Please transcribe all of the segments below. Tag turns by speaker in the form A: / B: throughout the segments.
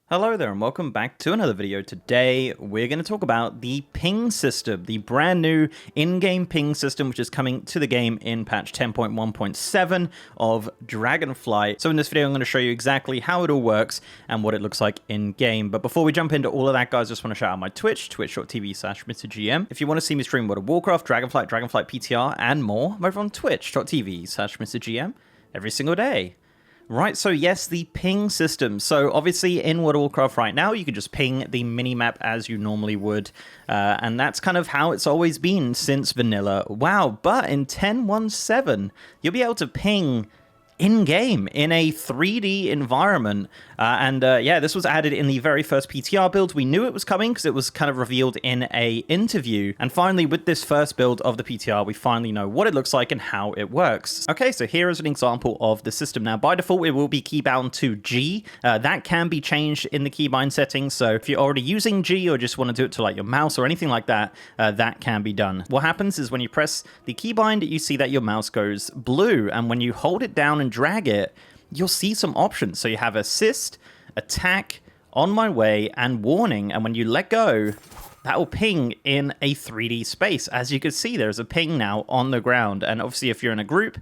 A: Hello there and welcome back to another video. Today we're going to talk about the ping system, the brand new in-game ping system which is coming to the game in patch 10.1.7 of Dragonflight. So in this video I'm going to show you exactly how it all works and what it looks like in-game. But before we jump into all of that, guys, I just want to shout out my Twitch, twitch.tv/MrGM. If you want to see me stream World of Warcraft, Dragonflight, Dragonflight PTR and more, I'm over on twitch.tv/MrGM every single day. Right, so yes, the ping system. So obviously in World of Warcraft right now, you can just ping the minimap as you normally would. And that's kind of how it's always been since vanilla WoW. But in 10.1.7, you'll be able to ping in-game in a 3D environment. Yeah, this was added in the very first PTR build. We knew it was coming because it was kind of revealed in a interview. And finally, with this first build of the PTR, we finally know what it looks like and how it works. Okay, so here is an example of the system. Now, by default, it will be keybound to G. That can be changed in the keybind settings. So if you're already using G or just want to do it to like your mouse or anything like that, that can be done. What happens is when you press the keybind, you see that your mouse goes blue. And when you hold it down and drag it, you'll see some options. So you have assist, attack, on my way, and warning. And when you let go, that will ping in a 3D space. As you can see, there's a ping now on the ground. And obviously, if you're in a group,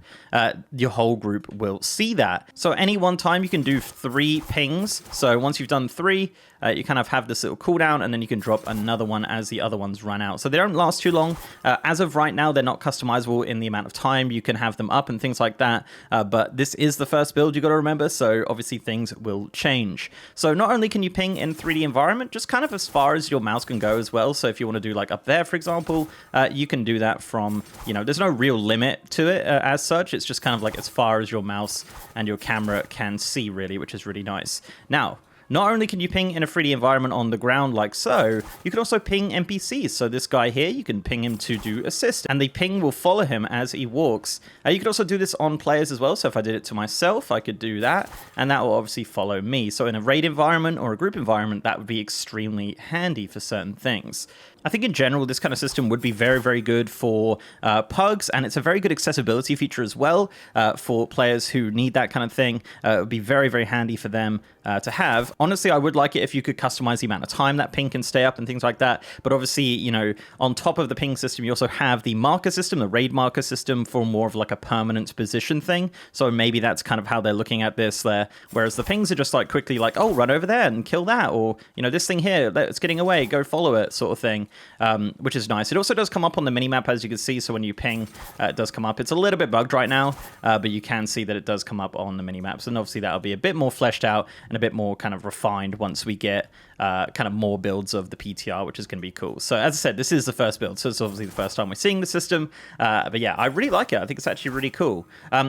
A: your whole group will see that. So any one time, you can do 3 pings. So once you've done 3, you kind of have this little cooldown, and then you can drop another one as the other ones run out. So they don't last too long. As of right now, they're not customizable in the amount of time you can have them up and things like that. But this is the first build, you got to remember. So obviously, things will change. So not only can you ping in 3D environment, just kind of as far as your mouse can go as well. So if you want to do like up there, for example, you can do that from, there's no real limit to it as such. It's just kind of like as far as your mouse and your camera can see, really, which is really nice. Now, not only can you ping in a 3D environment on the ground like so, you can also ping NPCs. So this guy here, you can ping him to do assist, and the ping will follow him as he walks. You could also do this on players as well. So if I did it to myself, I could do that, and that will obviously follow me. So in a raid environment or a group environment, that would be extremely handy for certain things. I think in general, this kind of system would be very, very good for pugs, and it's a very good accessibility feature as well for players who need that kind of thing. It would be very, very handy for them to have. Honestly, I would like it if you could customize the amount of time that ping can stay up and things like that. But obviously, on top of the ping system, you also have the marker system, the raid marker system for more of like a permanent position thing. So maybe that's kind of how they're looking at this there. Whereas the pings are just like quickly like, oh, run over there and kill that. Or, this thing here, it's getting away, go follow it sort of thing. Which is nice. It also does come up on the minimap, as you can see. So when you ping, it does come up. It's a little bit bugged right now, but you can see that it does come up on the minimaps. And obviously that'll be a bit more fleshed out and a bit more kind of refined once we get kind of more builds of the PTR, which is going to be cool. So as I said, this is the first build. So it's obviously the first time we're seeing the system. But yeah, I really like it. I think it's actually really cool.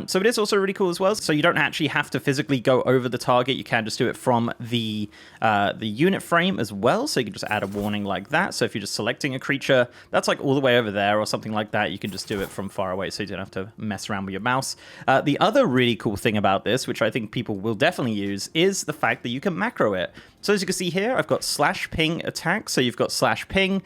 A: So it is also really cool as well. So you don't actually have to physically go over the target. You can just do it from the unit frame as well. So you can just add a warning like that. So if you're just selecting a creature that's like all the way over there or something like that, you can just do it from far away, so you don't have to mess around with your mouse. The other really cool thing about this, which I think people will definitely use, is the fact that you can macro it. So as you can see here, I've got /ping attack. So you've got /ping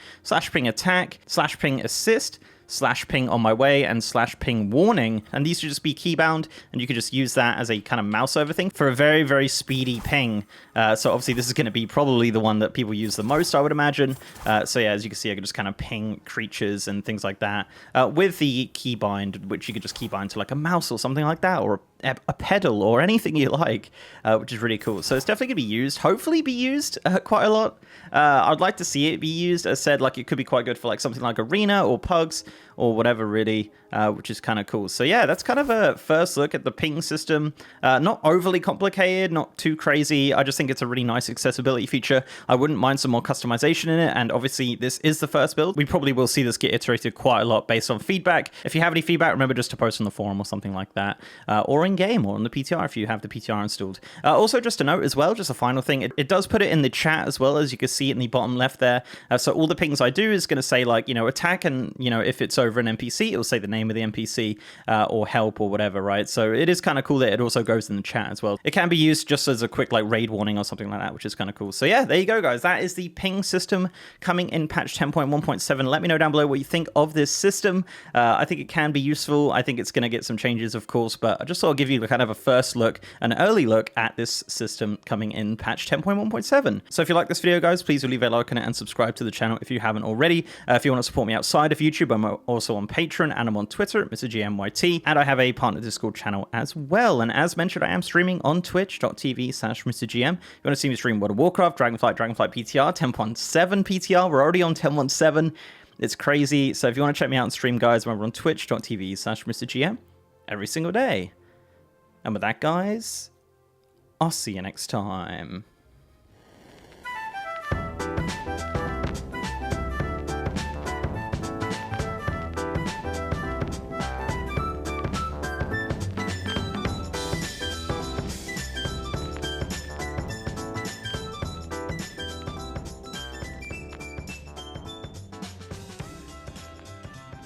A: attack, /ping assist, /ping on my way, and /ping warning. And these should just be keybound, and you could just use that as a kind of mouse over thing for a very, very speedy ping. So obviously this is going to be probably the one that people use the most, I would imagine. So yeah, as you can see, I can just kind of ping creatures and things like that with the keybind, which you could just keybind to like a mouse or something like that, or a pedal or anything you like, which is really cool. So it's definitely going to be used, hopefully be used quite a lot. I'd like to see it be used. As said, like it could be quite good for like something like Arena or Pugs or whatever, really, which is kind of cool. So yeah, that's kind of a first look at the ping system. Not overly complicated, not too crazy. I just think it's a really nice accessibility feature. I wouldn't mind some more customization in it. And obviously this is the first build. We probably will see this get iterated quite a lot based on feedback. If you have any feedback, remember just to post on the forum or something like that, or in game or on the PTR if you have the PTR installed. Also, just a note as well, just a final thing, it does put it in the chat as well, as you can see in the bottom left there. So all the pings I do is going to say like, attack, and if it's over an NPC, it'll say the name of the NPC or help or whatever, right? So it is kind of cool that it also goes in the chat as well. It can be used just as a quick like raid warning or something like that, which is kind of cool. So yeah, there you go, guys. That is the ping system coming in patch 10.1.7. Let me know down below what you think of this system. I think it can be useful. I think it's going to get some changes, of course, but I just thought I'd give you kind of a first look, an early look at this system coming in patch 10.1.7. So if you like this video, guys, please do leave a like on it and subscribe to the channel if you haven't already. If you want to support me outside of YouTube, I'm also on Patreon and I'm on Twitter at MrGMYT, and I have a partner Discord channel as well. And as mentioned, I am streaming on twitch.tv/MrGM. If you want to see me stream World of Warcraft, Dragonflight PTR, 10.17 PTR, we're already on 10.17. It's crazy. So if you want to check me out and stream, guys, remember on twitch.tv/MrGM every single day. And with that, guys, I'll see you next time.